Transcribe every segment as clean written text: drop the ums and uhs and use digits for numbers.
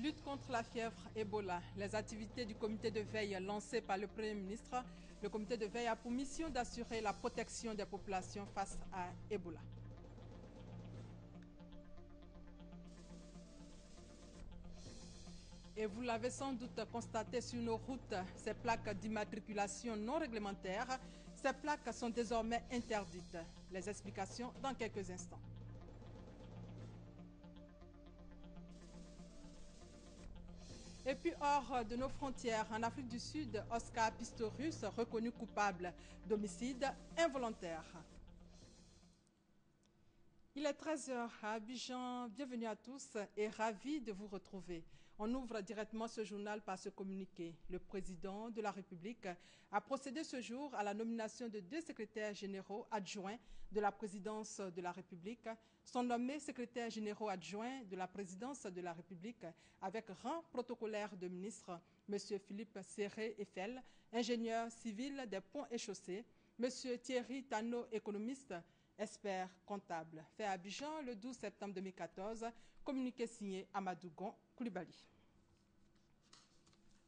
Lutte contre la fièvre Ebola. Les activités du comité de veille lancées par le Premier ministre. Le comité de veille a pour mission d'assurer la protection des populations face à Ebola. Et vous l'avez sans doute constaté sur nos routes, ces plaques d'immatriculation non réglementaires, ces plaques sont désormais interdites. Les explications dans quelques instants. Et puis hors de nos frontières, en Afrique du Sud, Oscar Pistorius, reconnu coupable d'homicide involontaire. Il est 13 h à Abidjan. Bienvenue à tous et ravi de vous retrouver. On ouvre directement ce journal par ce communiqué. Le président de la République a procédé ce jour à la nomination de 2 secrétaires généraux adjoints de la présidence de la République. Sont nommés secrétaires généraux adjoints de la présidence de la République avec rang protocolaire de ministre, M. Philippe Serré-Eiffel, ingénieur civil des ponts et chaussées, M. Thierry Tano, économiste, expert comptable. Fait à Abidjan le 12 septembre 2014, communiqué signé Amadougon Koulibaly.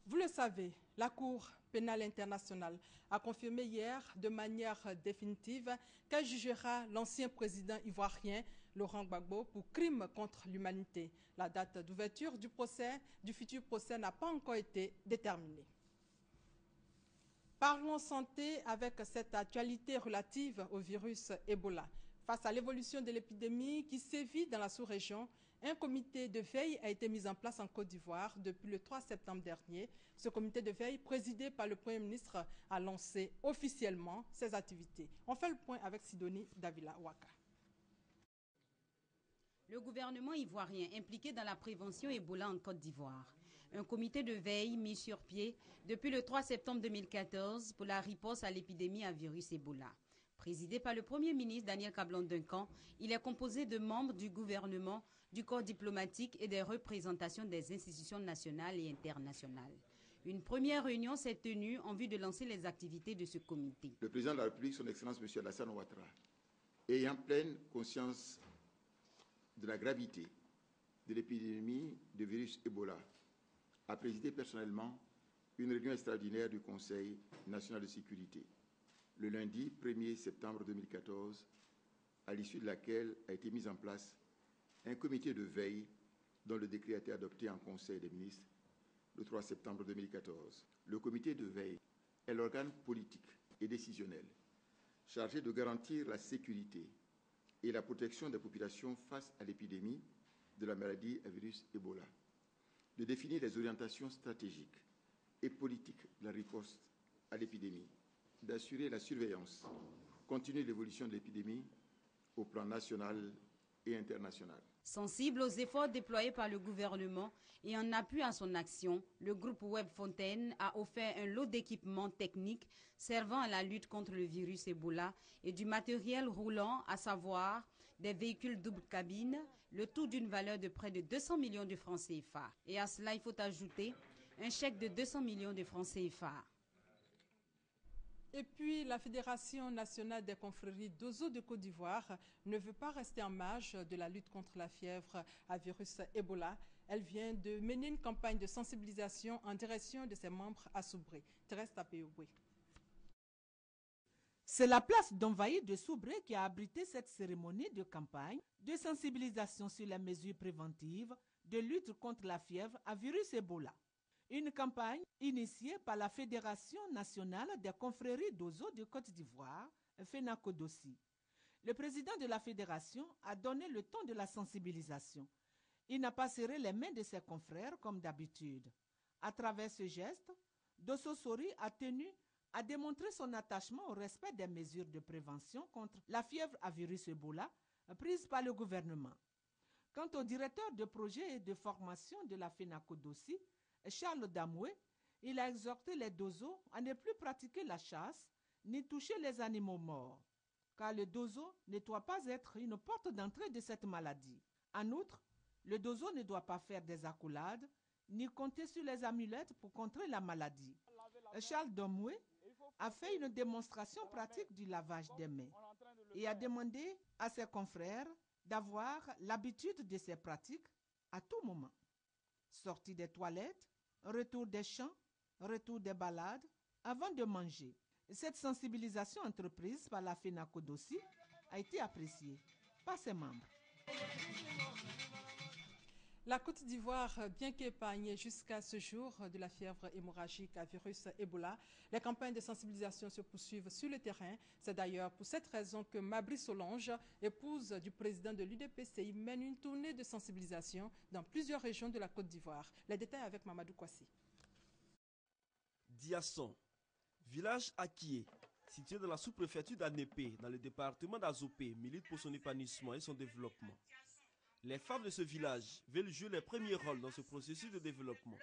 Vous le savez, la Cour pénale internationale a confirmé hier de manière définitive qu'elle jugera l'ancien président ivoirien Laurent Gbagbo pour crime contre l'humanité. La date d'ouverture du futur procès n'a pas encore été déterminée. Parlons santé avec cette actualité relative au virus Ebola. Face à l'évolution de l'épidémie qui sévit dans la sous-région, un comité de veille a été mis en place en Côte d'Ivoire depuis le 3 septembre dernier. Ce comité de veille, présidé par le Premier ministre, a lancé officiellement ses activités. On fait le point avec Sidonie Davila Ouaka. Le gouvernement ivoirien impliqué dans la prévention Ebola en Côte d'Ivoire. Un comité de veille mis sur pied depuis le 3 septembre 2014 pour la riposte à l'épidémie à virus Ebola. Présidé par le Premier ministre Daniel Kablan-Duncan, il est composé de membres du gouvernement, du corps diplomatique et des représentations des institutions nationales et internationales. Une première réunion s'est tenue en vue de lancer les activités de ce comité. Le président de la République, son Excellence M. Alassane Ouattara, ayant pleine conscience de la gravité de l'épidémie de virus Ebola, a présidé personnellement une réunion extraordinaire du Conseil national de sécurité, le lundi 1er septembre 2014, à l'issue de laquelle a été mis en place un comité de veille dont le décret a été adopté en Conseil des ministres le 3 septembre 2014. Le comité de veille est l'organe politique et décisionnel chargé de garantir la sécurité et la protection des populations face à l'épidémie de la maladie à virus Ebola, de définir les orientations stratégiques et politiques de la riposte à l'épidémie, d'assurer la surveillance continue de l'évolution de l'épidémie au plan national et international. Sensible aux efforts déployés par le gouvernement et en appui à son action, le groupe Web Fontaine a offert un lot d'équipements techniques servant à la lutte contre le virus Ebola et du matériel roulant, à savoir des véhicules double cabine, le tout d'une valeur de près de 200 millions de francs CFA. Et à cela, il faut ajouter un chèque de 200 millions de francs CFA. Et puis, la Fédération nationale des confréries d'Ozo de Côte d'Ivoire ne veut pas rester en marge de la lutte contre la fièvre à virus Ebola. Elle vient de mener une campagne de sensibilisation en direction de ses membres à Soubré. Thérèse Tapéoboué. C'est la place d'Envahi de Soubré qui a abrité cette cérémonie de campagne de sensibilisation sur les mesures préventives de lutte contre la fièvre à virus Ebola. Une campagne initiée par la Fédération nationale des confréries d'Ozo de Côte d'Ivoire, FENACODOSI. Le président de la fédération a donné le ton de la sensibilisation. Il n'a pas serré les mains de ses confrères comme d'habitude. À travers ce geste, Dosso Sori a tenu à démontrer son attachement au respect des mesures de prévention contre la fièvre à virus Ebola prises par le gouvernement. Quant au directeur de projet et de formation de la FENACODOSI, Charles Damoué, il a exhorté les Dozo à ne plus pratiquer la chasse ni toucher les animaux morts, car le Dozo ne doit pas être une porte d'entrée de cette maladie. En outre, le Dozo ne doit pas faire des accolades ni compter sur les amulettes pour contrer la maladie. Charles Damoué a fait une démonstration pratique du lavage des mains et a demandé à ses confrères d'avoir l'habitude de ces pratiques à tout moment. Sortie des toilettes, retour des champs, retour des balades, avant de manger. Cette sensibilisation entreprise par la FENACODOSI a été appréciée par ses membres. La Côte d'Ivoire, bien qu'épargnée jusqu'à ce jour de la fièvre hémorragique à virus Ebola, les campagnes de sensibilisation se poursuivent sur le terrain. C'est d'ailleurs pour cette raison que Mabry Solange, épouse du président de l'UDPCI, mène une tournée de sensibilisation dans plusieurs régions de la Côte d'Ivoire. Les détails avec Mamadou Kwasi. Diasson, village acquié, situé dans la sous-préfecture d'Anépé, dans le département d'Azopé, milite pour son épanouissement et son développement. Les femmes de ce village veulent jouer les premiers rôles dans ce processus de développement.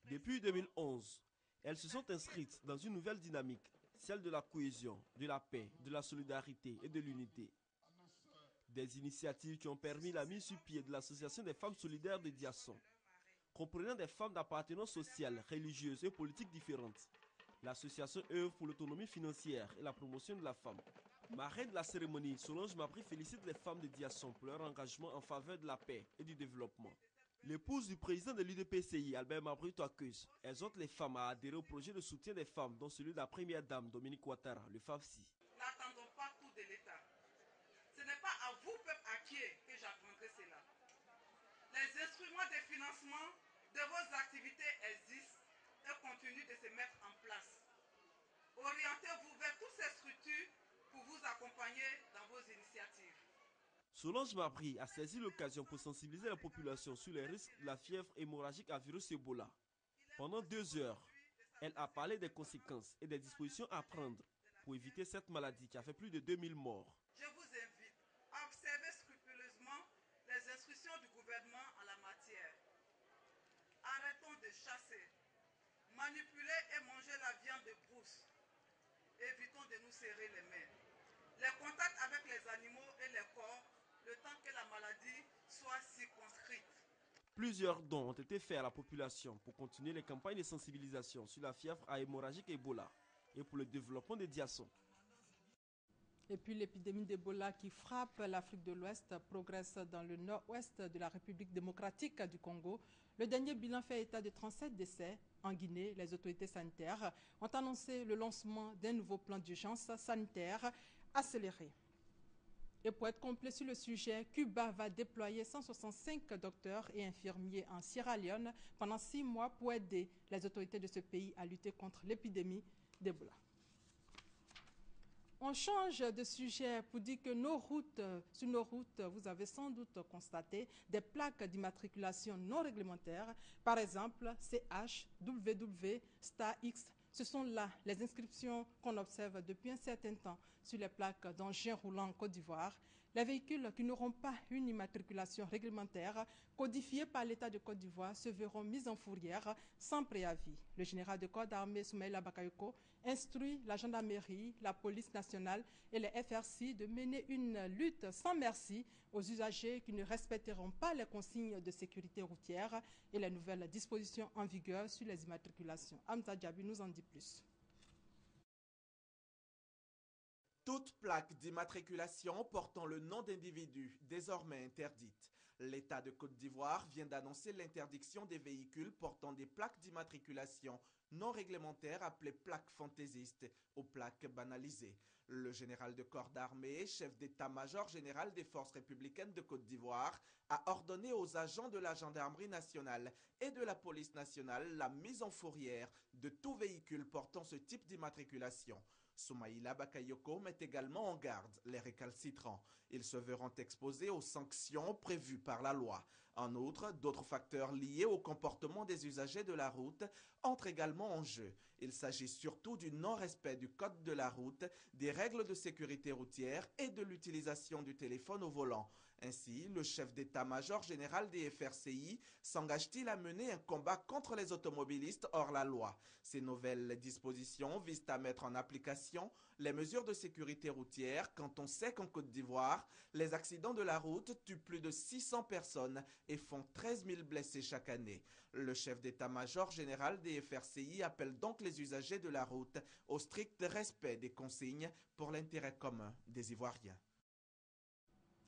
Depuis 2011, elles se sont inscrites dans une nouvelle dynamique, celle de la cohésion, de la paix, de la solidarité et de l'unité. Des initiatives qui ont permis la mise sur pied de l'Association des femmes solidaires de Diasson, comprenant des femmes d'appartenance sociale, religieuse et politique différentes. L'association œuvre pour l'autonomie financière et la promotion de la femme. Marraine de la cérémonie, Solange Mabry félicite les femmes de Diasson pour leur engagement en faveur de la paix et du développement. L'épouse du président de l'UDPCI, Albert Mabry Touakeuse, exhorte les femmes à adhérer au projet de soutien des femmes, dont celui de la première dame Dominique Ouattara, le FAFSI. N'attendons pas tout de l'État. Ce n'est pas à vous, peuple acquier, que j'apprendrai cela. Les instruments de financement de vos activités existent et continuent de se mettre en place. Orientez-vous vers toutes ces structures pour vous accompagner dans vos initiatives. Solange Mabry a saisi l'occasion pour sensibiliser la population sur les risques de la fièvre hémorragique à virus Ebola. Pendant 2 heures, elle a parlé des conséquences et des dispositions à prendre pour éviter cette maladie qui a fait plus de 2000 morts. Je vous invite à observer scrupuleusement les instructions du gouvernement en la matière. Arrêtons de chasser, manipuler et manger la viande de brousse. Évitons de nous serrer les mains. Les contacts avec les animaux et les corps, le temps que la maladie soit circonscrite. Plusieurs dons ont été faits à la population pour continuer les campagnes de sensibilisation sur la fièvre à hémorragique Ebola et pour le développement des Diasson. Et puis l'épidémie d'Ebola qui frappe l'Afrique de l'Ouest progresse dans le nord-ouest de la République démocratique du Congo. Le dernier bilan fait état de 37 décès. En Guinée, les autorités sanitaires ont annoncé le lancement d'un nouveau plan d'urgence sanitaire accéléré. Et pour être complet sur le sujet, Cuba va déployer 165 docteurs et infirmiers en Sierra Leone pendant 6 mois pour aider les autorités de ce pays à lutter contre l'épidémie d'Ebola. On change de sujet pour dire que sur nos routes, vous avez sans doute constaté des plaques d'immatriculation non réglementaires. Par exemple, CH, WW, Star X. Ce sont là les inscriptions qu'on observe depuis un certain temps sur les plaques d'engins roulants en Côte d'Ivoire. Les véhicules qui n'auront pas une immatriculation réglementaire codifiée par l'État de Côte d'Ivoire se verront mis en fourrière sans préavis. Le général de corps d'armée Soumaïla Bakayoko instruit la gendarmerie, la police nationale et les FRC de mener une lutte sans merci aux usagers qui ne respecteront pas les consignes de sécurité routière et les nouvelles dispositions en vigueur sur les immatriculations. Hamza Djabi nous en dit plus. Toute plaque d'immatriculation portant le nom d'individu désormais interdite. L'État de Côte d'Ivoire vient d'annoncer l'interdiction des véhicules portant des plaques d'immatriculation non réglementaires appelées plaques fantaisistes ou plaques banalisées. Le général de corps d'armée, chef d'état-major général des forces républicaines de Côte d'Ivoire, a ordonné aux agents de la gendarmerie nationale et de la police nationale la mise en fourrière de tout véhicule portant ce type d'immatriculation. Soumaïla Bakayoko met également en garde les récalcitrants. Ils se verront exposés aux sanctions prévues par la loi. En outre, d'autres facteurs liés au comportement des usagers de la route entrent également en jeu. Il s'agit surtout du non-respect du code de la route, des règles de sécurité routière et de l'utilisation du téléphone au volant. Ainsi, le chef d'état-major général des FRCI s'engage-t-il à mener un combat contre les automobilistes hors la loi. Ces nouvelles dispositions visent à mettre en application les mesures de sécurité routière quand on sait qu'en Côte d'Ivoire, les accidents de la route tuent plus de 600 personnes et font 13 000 blessés chaque année. Le chef d'état-major général des FRCI appelle donc les usagers de la route au strict respect des consignes pour l'intérêt commun des Ivoiriens.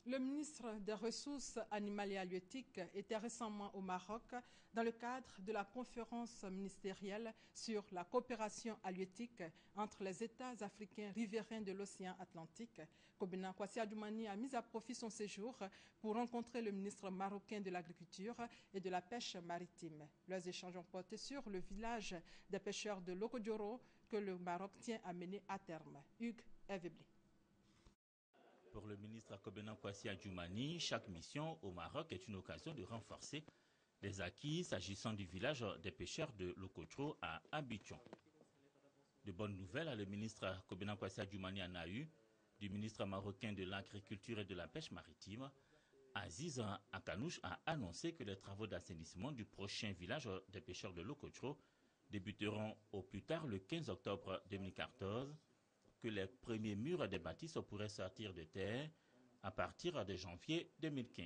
Le ministre des Ressources animales et halieutiques était récemment au Maroc dans le cadre de la conférence ministérielle sur la coopération halieutique entre les États africains riverains de l'océan Atlantique. Kobena Kwasi Adjoumani a mis à profit son séjour pour rencontrer le ministre marocain de l'Agriculture et de la Pêche maritime. Leurs échanges ont porté sur le village des pêcheurs de Lokodjoro que le Maroc tient à mener à terme. Hugues Evebli. Pour le ministre Kobena Kwasi Adjoumani, chaque mission au Maroc est une occasion de renforcer les acquis s'agissant du village des pêcheurs de Lokodjoro à Abidjan. De bonnes nouvelles, le ministre Kobena Kwasi Adjoumani en a eu du ministre marocain de l'Agriculture et de la Pêche maritime. Aziz Akanouche a annoncé que les travaux d'assainissement du prochain village des pêcheurs de Lokodjoro débuteront au plus tard le 15 octobre 2014, que les premiers murs des bâtisses pourraient sortir de terre à partir de janvier 2015.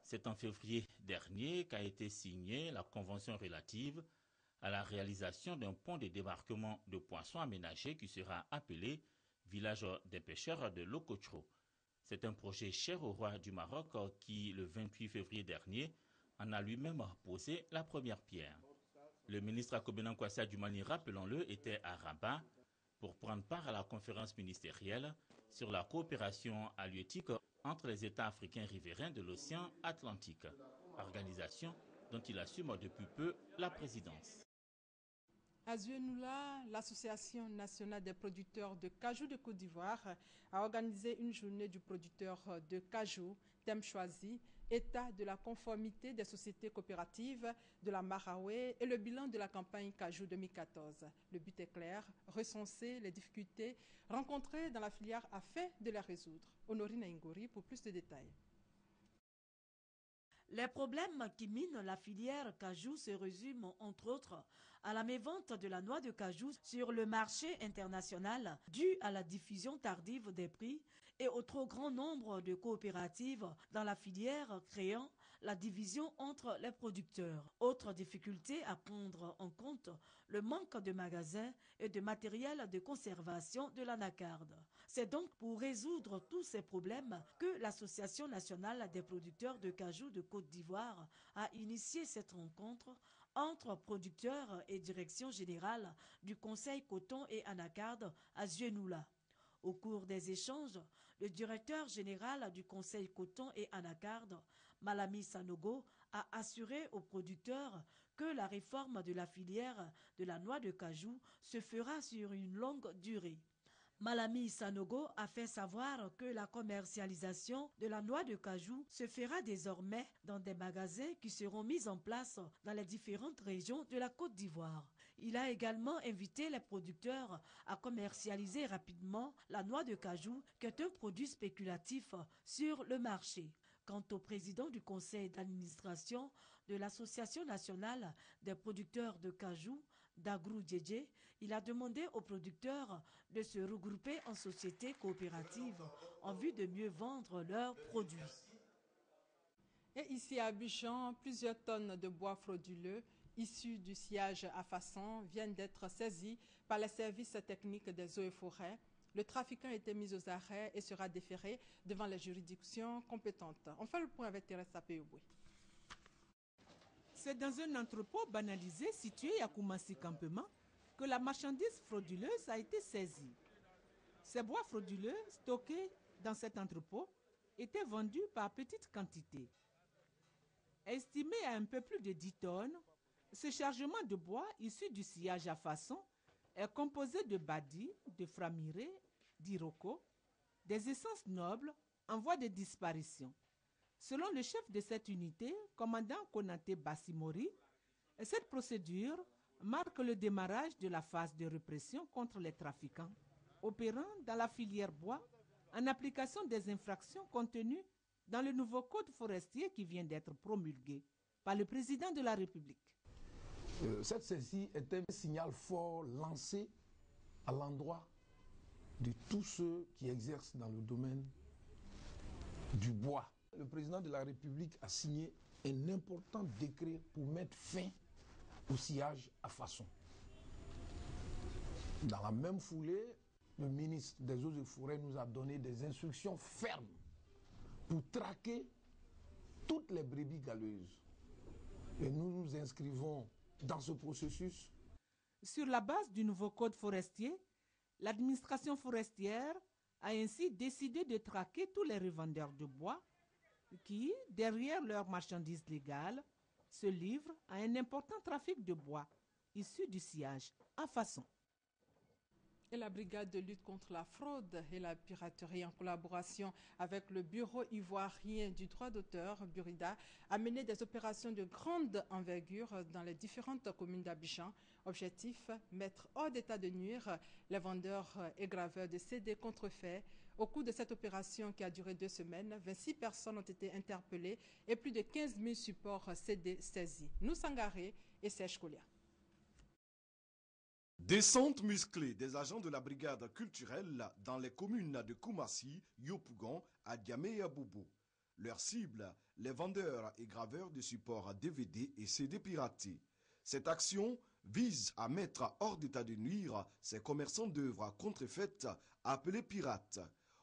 C'est en février dernier qu'a été signée la convention relative à la réalisation d'un pont de débarquement de poissons aménagé qui sera appelé Village des pêcheurs de Lokodjoro. C'est un projet cher au roi du Maroc qui, le 28 février dernier, en a lui-même posé la première pierre. Le ministre Kobena Kwasi Adjoumani, rappelons-le, était à Rabat pour prendre part à la conférence ministérielle sur la coopération halieutique entre les États africains riverains de l'océan Atlantique, organisation dont il assume depuis peu la présidence. À Zuenoula, l'Association nationale des producteurs de cajou de Côte d'Ivoire a organisé une journée du producteur de cajou, thème choisi, état de la conformité des sociétés coopératives de la Maraoué et le bilan de la campagne cajou 2014. Le but est clair, recenser les difficultés rencontrées dans la filière afin de les résoudre. Honorine Ingori pour plus de détails. Les problèmes qui minent la filière cajou se résument entre autres à la mévente de la noix de cajou sur le marché international due à la diffusion tardive des prix et au trop grand nombre de coopératives dans la filière créant la division entre les producteurs. Autre difficulté à prendre en compte, le manque de magasins et de matériel de conservation de l'anacarde. C'est donc pour résoudre tous ces problèmes que l'Association nationale des producteurs de cajou de Côte d'Ivoire a initié cette rencontre entre producteurs et direction générale du Conseil coton et anacarde à Zuenoula. Au cours des échanges, le directeur général du Conseil coton et anacarde, Malami Sanogo, a assuré aux producteurs que la réforme de la filière de la noix de cajou se fera sur une longue durée. Malami Sanogo a fait savoir que la commercialisation de la noix de cajou se fera désormais dans des magasins qui seront mis en place dans les différentes régions de la Côte d'Ivoire. Il a également invité les producteurs à commercialiser rapidement la noix de cajou, qui est un produit spéculatif sur le marché. Quant au président du conseil d'administration de l'Association nationale des producteurs de cajou, Dagrou Djedje, il a demandé aux producteurs de se regrouper en sociétés coopératives en vue de mieux vendre leurs produits. Et ici à Abidjan, plusieurs tonnes de bois frauduleux issus du sciage à façon viennent d'être saisies par les services techniques des eaux et forêts. Le trafiquant a été mis aux arrêts et sera déféré devant les juridictions compétentes. On fait le point avec Thérèse Sapéouboué. C'est dans un entrepôt banalisé situé à Koumassi Campement que la marchandise frauduleuse a été saisie. Ces bois frauduleux stockés dans cet entrepôt étaient vendus par petites quantités. Estimé à un peu plus de 10 tonnes, ce chargement de bois issu du sciage à façon est composé de badi, de framiré, d'iroko, des essences nobles en voie de disparition. Selon le chef de cette unité, commandant Konaté Bassimori, cette procédure marque le démarrage de la phase de répression contre les trafiquants, opérant dans la filière bois en application des infractions contenues dans le nouveau code forestier qui vient d'être promulgué par le président de la République. Cette saisie est un signal fort lancé à l'endroit de tous ceux qui exercent dans le domaine du bois. Le président de la République a signé un important décret pour mettre fin au sciage à façon. Dans la même foulée, le ministre des Eaux et Forêts nous a donné des instructions fermes pour traquer toutes les brebis galeuses. Et nous nous inscrivons dans ce processus. Sur la base du nouveau code forestier, l'administration forestière a ainsi décidé de traquer tous les revendeurs de bois qui, derrière leurs marchandises légales, se livrent à un important trafic de bois issu du sciage à façon. Et la brigade de lutte contre la fraude et la piraterie, en collaboration avec le Bureau ivoirien du droit d'auteur, Burida, a mené des opérations de grande envergure dans les différentes communes d'Abidjan. Objectif, mettre hors d'état de nuire les vendeurs et graveurs de CD contrefaits. Au cours de cette opération qui a duré 2 semaines, 26 personnes ont été interpellées et plus de 15 000 supports CD saisis. Nous Sangaré et Serge Kolia. Descente musclée des agents de la brigade culturelle dans les communes de Koumassi, Yopougon, Adiamé et Abobo. Leur cible, les vendeurs et graveurs de supports DVD et CD piratés. Cette action vise à mettre hors d'état de nuire ces commerçants d'œuvres contrefaites appelés pirates.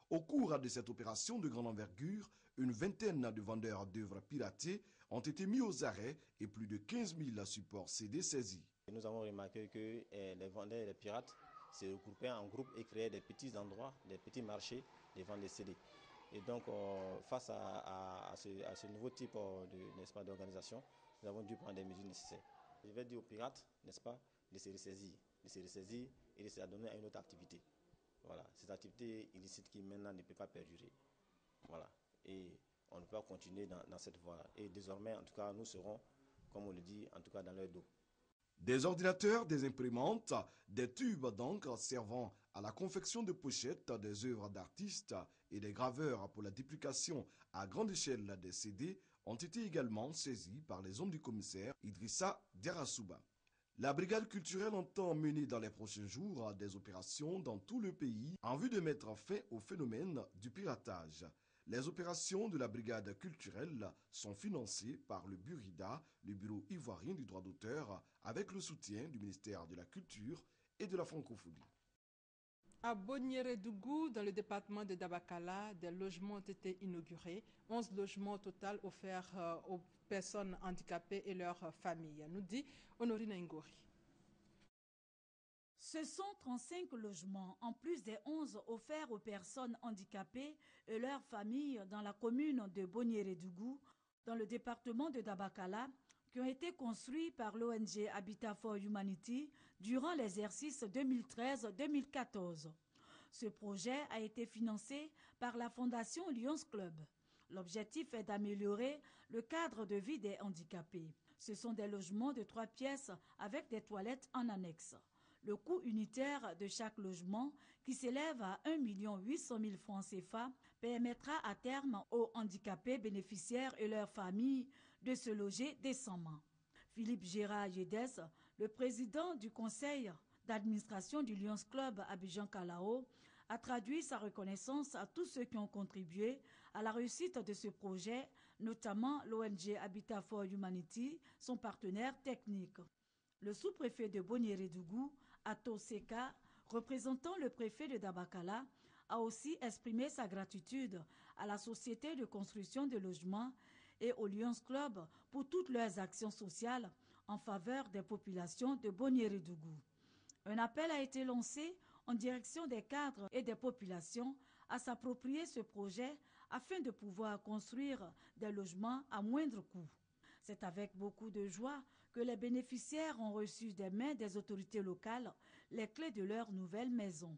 Au cours de cette opération de grande envergure, une vingtaine de vendeurs d'œuvres piratées ont été mis aux arrêts et plus de 15 000 supports CD saisis. Nous avons remarqué que les vendeurs et les pirates se regroupaient en groupe et créaient des petits endroits, des petits marchés de vente de CD. Et donc, face à ce nouveau type d'organisation, nous avons dû prendre des mesures nécessaires. Je vais dire aux pirates, n'est-ce pas, de se ressaisir et de se donner à une autre activité. Voilà, cette activité illicite qui maintenant ne peut pas perdurer. Voilà, et on ne peut pas continuer dans cette voie. Et désormais, en tout cas, nous serons, comme on le dit, en tout cas dans leur dos. Des ordinateurs, des imprimantes, des tubes d'encre servant à la confection de pochettes des œuvres d'artistes et des graveurs pour la duplication à grande échelle des CD ont été également saisis par les hommes du commissaire Idrissa Derasouba. La brigade culturelle entend mener dans les prochains jours des opérations dans tout le pays en vue de mettre fin au phénomène du piratage. Les opérations de la brigade culturelle sont financées par le Burida, le Bureau ivoirien du droit d'auteur, avec le soutien du ministère de la Culture et de la Francophonie. À Boniérédougou, dans le département de Dabakala, des logements ont été inaugurés. 11 logements au total offerts aux personnes handicapées et leurs familles, nous dit Honorine Ngori. Ce sont 35 logements, en plus des 11 offerts aux personnes handicapées et leurs familles dans la commune de Boniérédougou, dans le département de Dabakala, qui ont été construits par l'ONG Habitat for Humanity durant l'exercice 2013-2014. Ce projet a été financé par la Fondation Lions Club. L'objectif est d'améliorer le cadre de vie des handicapés. Ce sont des logements de 3 pièces avec des toilettes en annexe. Le coût unitaire de chaque logement, qui s'élève à 1 800 000 francs CFA, permettra à terme aux handicapés bénéficiaires et leurs familles de se loger décemment. Philippe Gérard Yedes, le président du conseil d'administration du Lions Club Abidjan-Kalao, a traduit sa reconnaissance à tous ceux qui ont contribué à la réussite de ce projet, notamment l'ONG Habitat for Humanity, son partenaire technique. Le sous-préfet de Boniérédougou, Ato Seka, représentant le préfet de Dabakala, a aussi exprimé sa gratitude à la société de construction de logements et au Lions Club pour toutes leurs actions sociales en faveur des populations de Boniérédougou. Un appel a été lancé en direction des cadres et des populations à s'approprier ce projet afin de pouvoir construire des logements à moindre coût. C'est avec beaucoup de joie que les bénéficiaires ont reçu des mains des autorités locales les clés de leur nouvelle maison.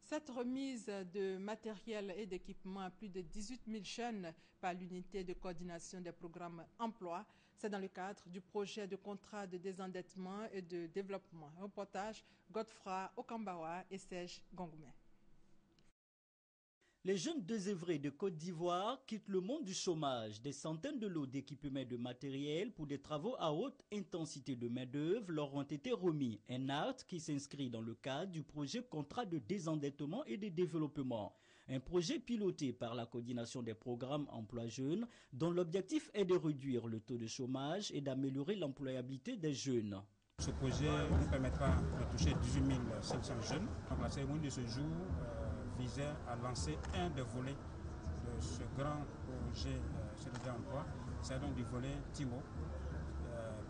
Cette remise de matériel et d'équipement à plus de 18 000 jeunes par l'unité de coordination des programmes emploi, c'est dans le cadre du projet de contrat de désendettement et de développement. Reportage Godefroy Okambawa et Serge Gongoumé. Les jeunes désœuvrés de Côte d'Ivoire quittent le monde du chômage. Des centaines de lots d'équipements et de matériel pour des travaux à haute intensité de main-d'œuvre leur ont été remis. Un acte qui s'inscrit dans le cadre du projet Contrat de désendettement et de développement. Un projet piloté par la coordination des programmes emploi jeunes dont l'objectif est de réduire le taux de chômage et d'améliorer l'employabilité des jeunes. Ce projet nous permettra de toucher 18 500 jeunes. Donc la cérémonie de ce jour visait à lancer un des volets ce grand projet CDD Emploi, c'est donc du volet TIMO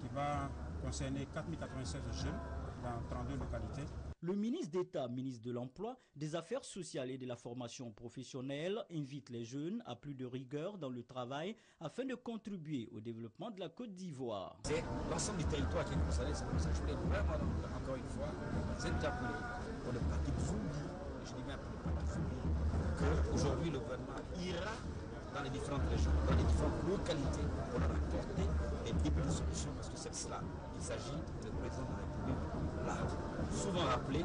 qui va concerner 4096 jeunes dans 32 localités. Le ministre d'État, ministre de l'Emploi, des Affaires sociales et de la formation professionnelle invite les jeunes à plus de rigueur dans le travail afin de contribuer au développement de la Côte d'Ivoire. C'est l'ensemble du territoire qui est concerné, c'est pour ça que je voulais vraiment, encore une fois, vous interpeller pour ne pas qu'ils oublient, je dis bien pour ne pas qu'ils oublient, qu'aujourd'hui le gouvernement ira dans les différentes régions, dans les différentes localités pour leur apporter des débuts de solutions, parce que c'est de cela qu'il s'agit. Le président de la République l'a souvent rappelé,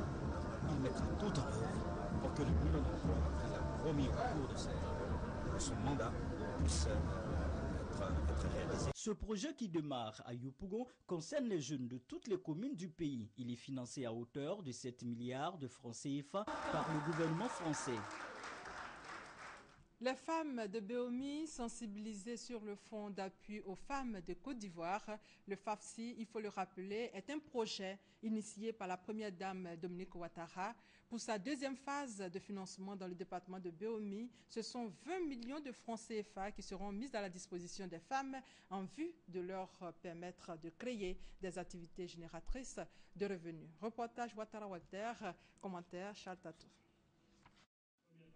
il mettra tout en œuvre pour que le million d'emplois qu'il a promis au cours de son mandat puisse être réalisé. Ce projet qui démarre à Yopougon concerne les jeunes de toutes les communes du pays. Il est financé à hauteur de 7 milliards de francs CFA par le gouvernement français. Les femmes de Béomi sensibilisées sur le fonds d'appui aux femmes de Côte d'Ivoire, le FAFSI, il faut le rappeler, est un projet initié par la première dame Dominique Ouattara. Pour sa deuxième phase de financement dans le département de Béomi, ce sont 20 millions de francs CFA qui seront mis à la disposition des femmes en vue de leur permettre de créer des activités génératrices de revenus. Reportage Ouattara Walter, commentaire Charles Tatou.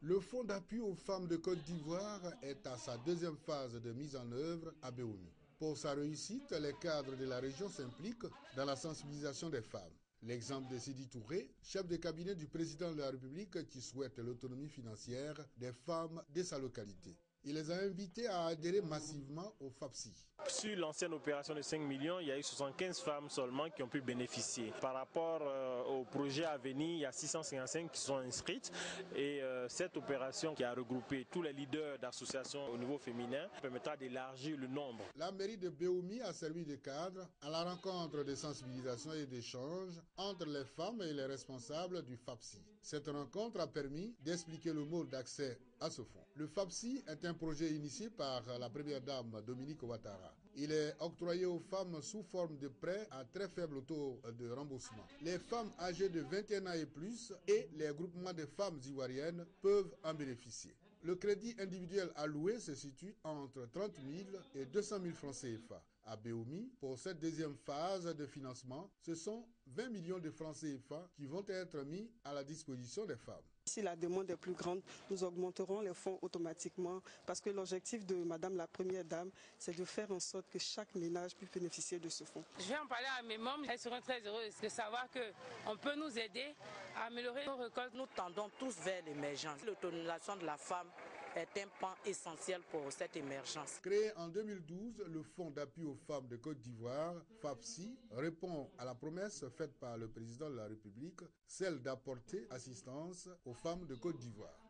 Le fonds d'appui aux femmes de Côte d'Ivoire est à sa deuxième phase de mise en œuvre à Béomi. Pour sa réussite, les cadres de la région s'impliquent dans la sensibilisation des femmes. L'exemple de Sidi Touré, chef de cabinet du président de la République qui souhaite l'autonomie financière des femmes de sa localité. Il les a invités à adhérer massivement au FAFSI. Sur l'ancienne opération de 5 millions, il y a eu 75 femmes seulement qui ont pu bénéficier. Par rapport au projet à venir, il y a 655 qui sont inscrites. Et cette opération qui a regroupé tous les leaders d'associations au niveau féminin permettra d'élargir le nombre. La mairie de Béomi a servi de cadre à la rencontre de sensibilisation et d'échange entre les femmes et les responsables du FAFSI. Cette rencontre a permis d'expliquer le mode d'accès à ce fonds. Le FAFSI est un projet initié par la première dame Dominique Ouattara. Il est octroyé aux femmes sous forme de prêts à très faible taux de remboursement. Les femmes âgées de 21 ans et plus et les groupements de femmes ivoiriennes peuvent en bénéficier. Le crédit individuel alloué se situe entre 30 000 et 200 000 francs CFA. À Béomi, pour cette deuxième phase de financement, ce sont 20 millions de francs CFA qui vont être mis à la disposition des femmes. Si la demande est plus grande, nous augmenterons les fonds automatiquement parce que l'objectif de Madame la Première Dame, c'est de faire en sorte que chaque ménage puisse bénéficier de ce fonds. Je vais en parler à mes membres, elles seront très heureuses de savoir qu'on peut nous aider à améliorer nos récoltes. Nous tendons tous vers l'émergence. L'autonomisation de la femme est un pan essentiel pour cette émergence. Créé en 2012, le Fonds d'appui aux femmes de Côte d'Ivoire, FAFSI, répond à la promesse faite par le président de la République, celle d'apporter assistance aux femmes de Côte d'Ivoire.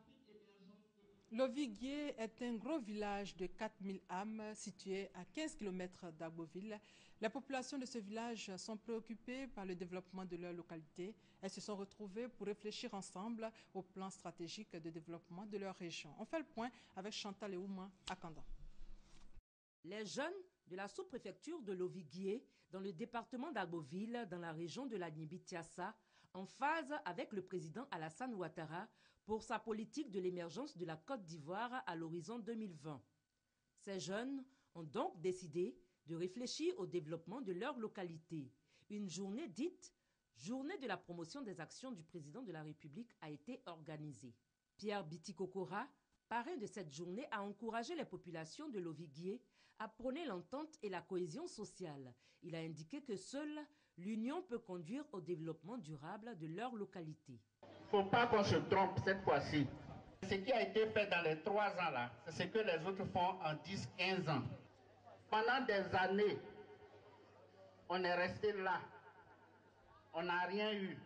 Loviguier est un gros village de 4000 âmes situé à 15 km d'Agboville. Les populations de ce village sont préoccupées par le développement de leur localité. Elles se sont retrouvées pour réfléchir ensemble au plan stratégique de développement de leur région. On fait le point avec Chantal Eouma à Kandan. Les jeunes de la sous-préfecture de Loviguier, dans le département d'Agboville, dans la région de la Nibi-Tiassa, en phase avec le président Alassane Ouattara pour sa politique de l'émergence de la Côte d'Ivoire à l'horizon 2020. Ces jeunes ont donc décidé de réfléchir au développement de leur localité. Une journée dite « Journée de la promotion des actions du président de la République » a été organisée. Pierre Biti-Kokora, parrain de cette journée, a encouragé les populations de Loviguier à prôner l'entente et la cohésion sociale. Il a indiqué que seule l'union peut conduire au développement durable de leur localité. Il ne faut pas qu'on se trompe cette fois-ci. Ce qui a été fait dans les 3 ans là, c'est ce que les autres font en 10-15 ans. Pendant des années, on est resté là. On n'a rien eu.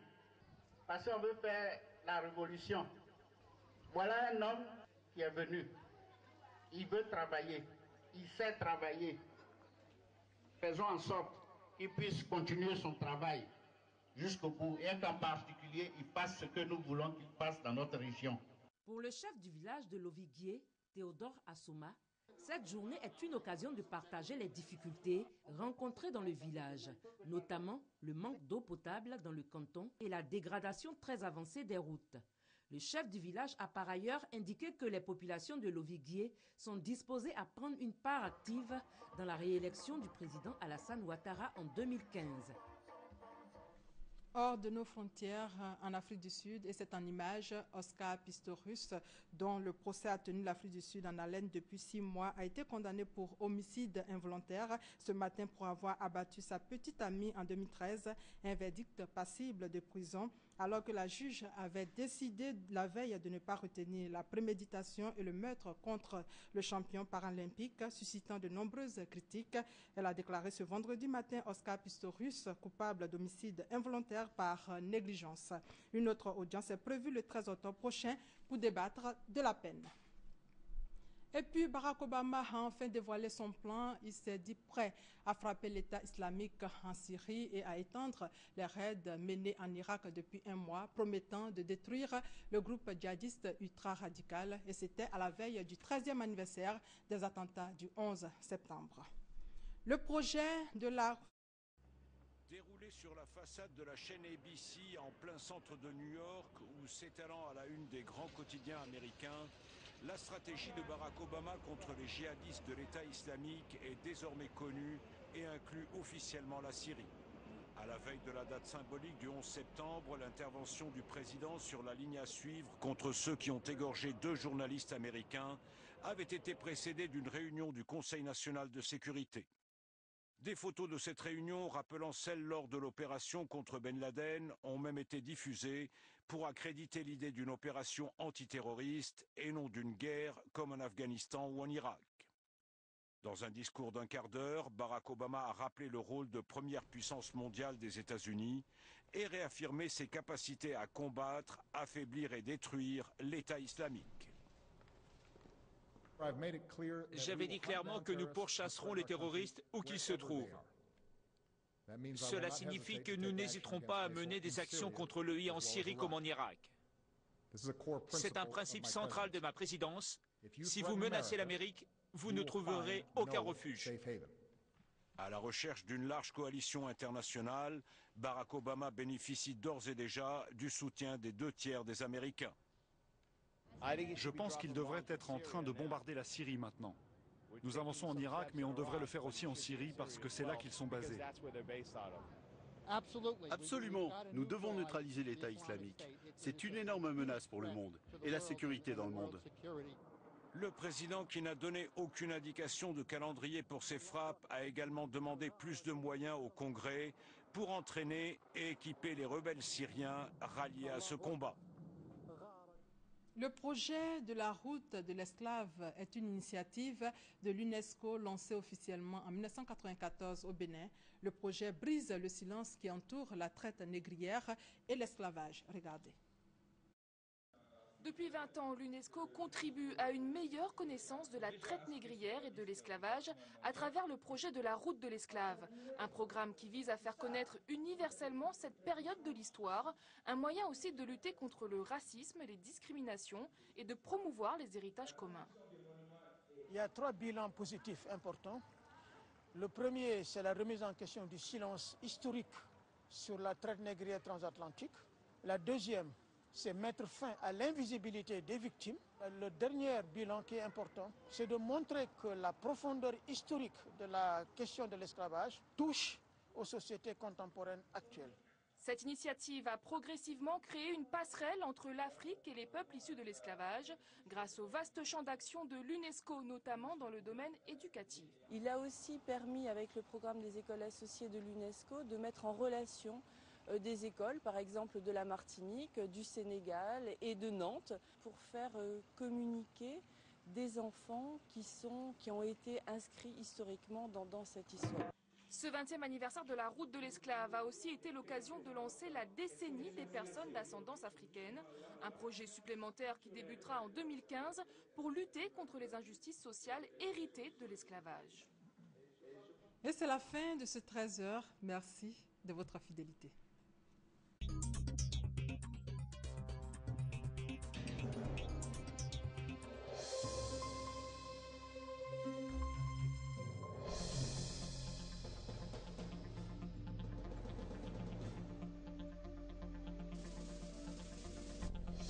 Parce qu'on veut faire la révolution. Voilà un homme qui est venu. Il veut travailler. Il sait travailler. Faisons en sorte qu'il puisse continuer son travail jusqu'au bout. Et qu'en particulier, il passe ce que nous voulons qu'il passe dans notre région. Pour le chef du village de Loviguier, Théodore Assoma, cette journée est une occasion de partager les difficultés rencontrées dans le village, notamment le manque d'eau potable dans le canton et la dégradation très avancée des routes. Le chef du village a par ailleurs indiqué que les populations de Loviguié sont disposées à prendre une part active dans la réélection du président Alassane Ouattara en 2015. Hors de nos frontières, en Afrique du Sud, et c'est en image, Oscar Pistorius, dont le procès a tenu l'Afrique du Sud en haleine depuis 6 mois, a été condamné pour homicide involontaire ce matin pour avoir abattu sa petite amie en 2013, un verdict passible de prison, alors que la juge avait décidé la veille de ne pas retenir la préméditation et le meurtre contre le champion paralympique, suscitant de nombreuses critiques. Elle a déclaré ce vendredi matin Oscar Pistorius coupable d'homicide involontaire par négligence. Une autre audience est prévue le 13 octobre prochain pour débattre de la peine. Et puis Barack Obama a enfin dévoilé son plan. Il s'est dit prêt à frapper l'État islamique en Syrie et à étendre les raids menés en Irak depuis 1 mois, promettant de détruire le groupe djihadiste ultra-radical. Et c'était à la veille du 13e anniversaire des attentats du 11 septembre. Le projet de la... Déroulé sur la façade de la chaîne ABC en plein centre de New York, ou s'étalant à la une des grands quotidiens américains, la stratégie de Barack Obama contre les djihadistes de l'État islamique est désormais connue et inclut officiellement la Syrie. À la veille de la date symbolique du 11 septembre, l'intervention du président sur la ligne à suivre contre ceux qui ont égorgé 2 journalistes américains avait été précédée d'une réunion du Conseil national de sécurité. Des photos de cette réunion, rappelant celle lors de l'opération contre Ben Laden, ont même été diffusées pour accréditer l'idée d'une opération antiterroriste et non d'une guerre comme en Afghanistan ou en Irak. Dans un discours d'1 quart d'heure, Barack Obama a rappelé le rôle de première puissance mondiale des États-Unis et réaffirmé ses capacités à combattre, affaiblir et détruire l'État islamique. J'avais dit clairement que nous pourchasserons les terroristes où qu'ils se trouvent. Cela signifie que nous n'hésiterons pas à mener des actions contre l'EI en Syrie comme en Irak. C'est un principe central de ma présidence. Si vous menacez l'Amérique, vous ne trouverez aucun refuge. À la recherche d'une large coalition internationale, Barack Obama bénéficie d'ores et déjà du soutien des 2 tiers des Américains. Je pense qu'il devrait être en train de bombarder la Syrie maintenant. Nous avançons en Irak, mais on devrait le faire aussi en Syrie parce que c'est là qu'ils sont basés. Absolument. Nous devons neutraliser l'État islamique. C'est une énorme menace pour le monde et la sécurité dans le monde. Le président, qui n'a donné aucune indication de calendrier pour ces frappes, a également demandé plus de moyens au Congrès pour entraîner et équiper les rebelles syriens ralliés à ce combat. Le projet de la route de l'esclave est une initiative de l'UNESCO lancée officiellement en 1994 au Bénin. Le projet brise le silence qui entoure la traite négrière et l'esclavage. Regardez. Depuis 20 ans, l'UNESCO contribue à une meilleure connaissance de la traite négrière et de l'esclavage à travers le projet de la route de l'esclave, un programme qui vise à faire connaître universellement cette période de l'histoire, un moyen aussi de lutter contre le racisme, les discriminations et de promouvoir les héritages communs. Il y a 3 bilans positifs importants. Le premier, c'est la remise en question du silence historique sur la traite négrière transatlantique. La deuxième, c'est mettre fin à l'invisibilité des victimes. Le dernier bilan qui est important, c'est de montrer que la profondeur historique de la question de l'esclavage touche aux sociétés contemporaines actuelles. Cette initiative a progressivement créé une passerelle entre l'Afrique et les peuples issus de l'esclavage, grâce au vaste champ d'action de l'UNESCO, notamment dans le domaine éducatif. Il a aussi permis, avec le programme des écoles associées de l'UNESCO, de mettre en relation des écoles, par exemple de la Martinique, du Sénégal et de Nantes, pour faire communiquer des enfants qui ont été inscrits historiquement dans cette histoire. Ce 20e anniversaire de la route de l'esclave a aussi été l'occasion de lancer la décennie des personnes d'ascendance africaine, un projet supplémentaire qui débutera en 2015 pour lutter contre les injustices sociales héritées de l'esclavage. Et c'est la fin de ce 13h. Merci de votre fidélité.